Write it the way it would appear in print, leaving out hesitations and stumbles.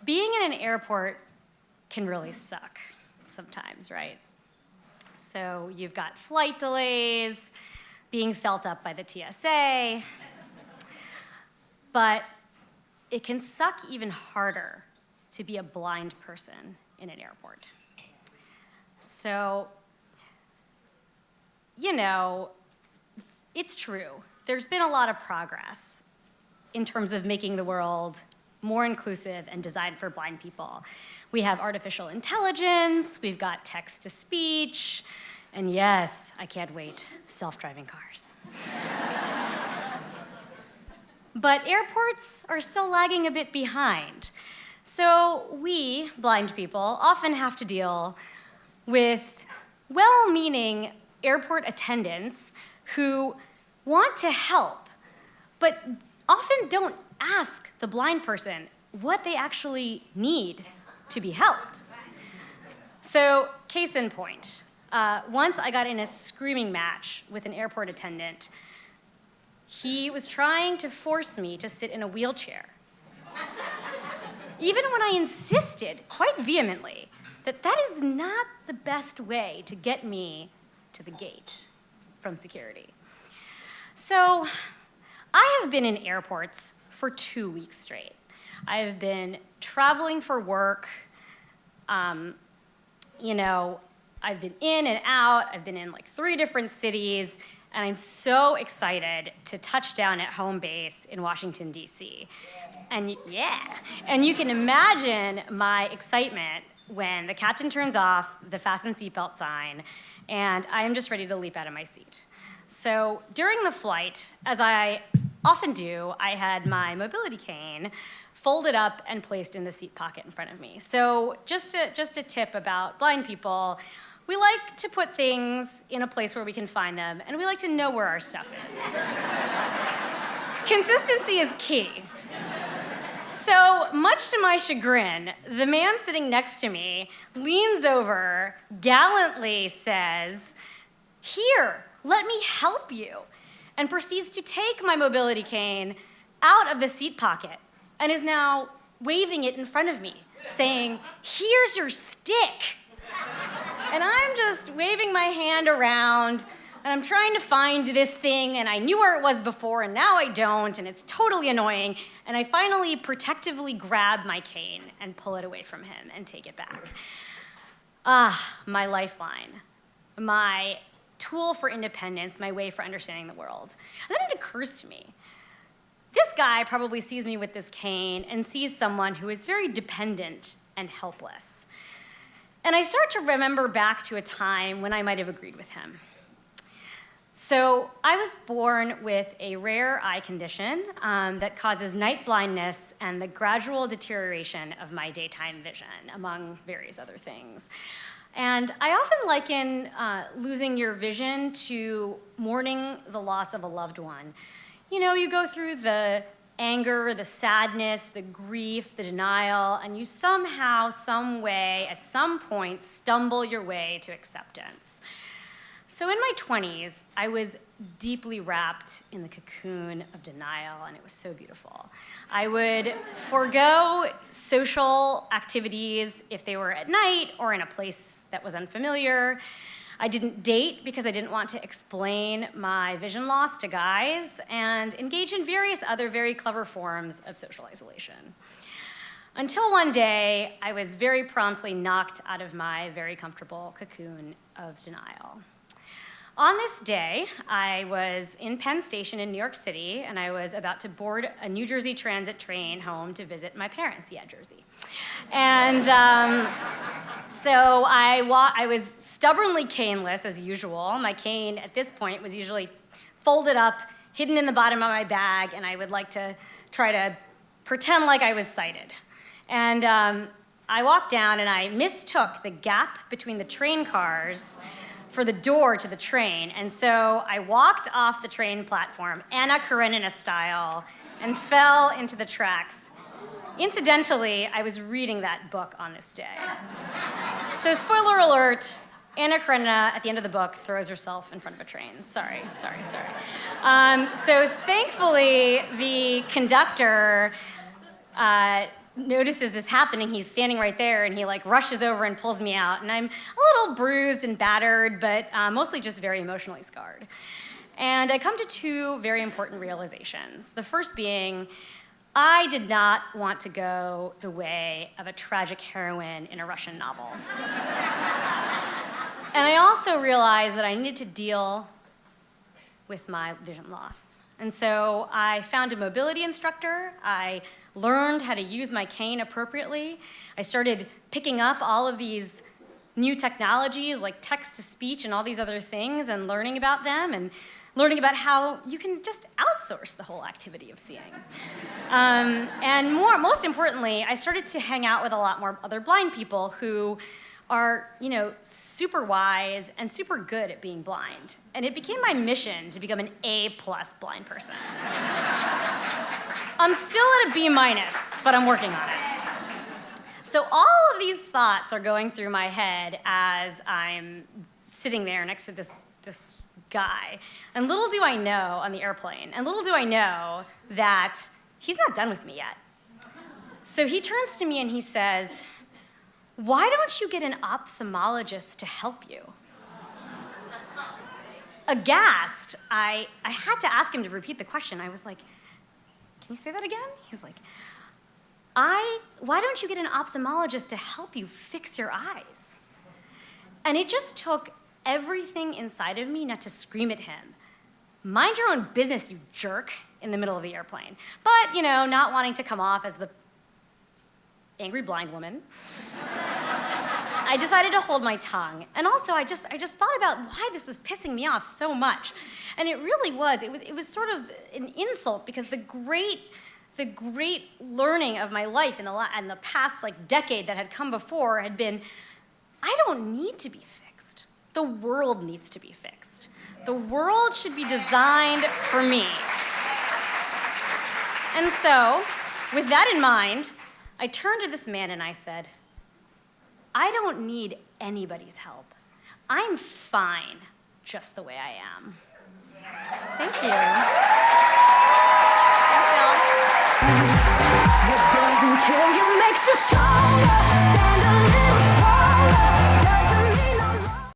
Being in an airport can really suck sometimes, right? So you've got flight delays, being felt up by the TSA, but it can suck even harder to be a blind person in an airport. So, you know, it's true. There's been a lot of progress in terms of making the world more inclusive and designed for blind people. We have artificial intelligence, we've got text-to-speech, and yes, I can't wait, self-driving cars. But airports are still lagging a bit behind. So we, blind people, often have to deal with well-meaning airport attendants who want to help, but often don't ask the blind person what they actually need to be helped. So, case in point, once I got in a screaming match with an airport attendant. He was trying to force me to sit in a wheelchair. Even when I insisted quite vehemently that that is not the best way to get me to the gate from security. So I have been in airports for 2 weeks straight. I have been traveling for work. I've been in and out. I've been in like 3 different cities, and I'm so excited to touch down at home base in Washington, D.C. And you can imagine my excitement when the captain turns off the fasten seatbelt sign, and I am just ready to leap out of my seat. So during the flight, as I often do, I had my mobility cane folded up and placed in the seat pocket in front of me. So just a tip about blind people, we like to put things in a place where we can find them, and we like to know where our stuff is. Consistency is key. So, much to my chagrin, the man sitting next to me leans over, gallantly says, "Here, let me help you," and proceeds to take my mobility cane out of the seat pocket and is now waving it in front of me, saying, "Here's your stick." And I'm just waving my hand around, and I'm trying to find this thing, and I knew where it was before, and now I don't, and it's totally annoying. And I finally protectively grab my cane and pull it away from him and take it back. My lifeline, my tool for independence, my way for understanding the world. And then it occurs to me, this guy probably sees me with this cane and sees someone who is very dependent and helpless. And I start to remember back to a time when I might have agreed with him. So I was born with a rare eye condition that causes night blindness and the gradual deterioration of my daytime vision, among various other things. And I often liken losing your vision to mourning the loss of a loved one. You know, you go through the anger, the sadness, the grief, the denial, and you somehow, some way, at some point, stumble your way to acceptance. So in my 20s, I was deeply wrapped in the cocoon of denial, and it was so beautiful. I would forego social activities if they were at night or in a place that was unfamiliar. I didn't date because I didn't want to explain my vision loss to guys, and engage in various other very clever forms of social isolation. Until one day, I was very promptly knocked out of my very comfortable cocoon of denial. On this day, I was in Penn Station in New York City, and I was about to board a New Jersey Transit train home to visit my parents, Jersey. And so I was stubbornly caneless, as usual. My cane, at this point, was usually folded up, hidden in the bottom of my bag, and I would like to try to pretend like I was sighted. And I walked down, and I mistook the gap between the train cars for the door to the train. And so I walked off the train platform, Anna Karenina style, and fell into the tracks. Incidentally, I was reading that book on this day. So spoiler alert, Anna Karenina, at the end of the book, throws herself in front of a train. Sorry. So thankfully, the conductor notices this happening. He's standing right there, and he like rushes over and pulls me out. And I'm a little bruised and battered, but mostly just very emotionally scarred. And I come to two very important realizations. The first being, I did not want to go the way of a tragic heroine in a Russian novel. And I also realized that I needed to deal with my vision loss. And so I found a mobility instructor. I learned how to use my cane appropriately. I started picking up all of these new technologies like text-to-speech and all these other things and learning about them and learning about how you can just outsource the whole activity of seeing. And most importantly, I started to hang out with a lot more other blind people who are, super wise and super good at being blind. And it became my mission to become an A+ blind person. I'm still at a B-, but I'm working on it. So all of these thoughts are going through my head as I'm sitting there next to this guy. And little do I know on the airplane, and little do I know that he's not done with me yet. So he turns to me and he says, "Why don't you get an ophthalmologist to help you?" Aghast, I had to ask him to repeat the question. I was like, "Can you say that again?" He's like, "Why don't you get an ophthalmologist to help you fix your eyes?" And it just took everything inside of me not to scream at him, "Mind your own business, you jerk," in the middle of the airplane. But, not wanting to come off as the angry blind woman, I decided to hold my tongue. And also, I just thought about why this was pissing me off so much. And it really was. It was sort of an insult, because the great learning of my life in the past decade that had come before had been, I don't need to be fixed. The world needs to be fixed. The world should be designed for me. And so, with that in mind, I turned to this man and I said, "I don't need anybody's help. I'm fine just the way I am." Thank you. Thanks, y'all. What doesn't kill you makes you stronger.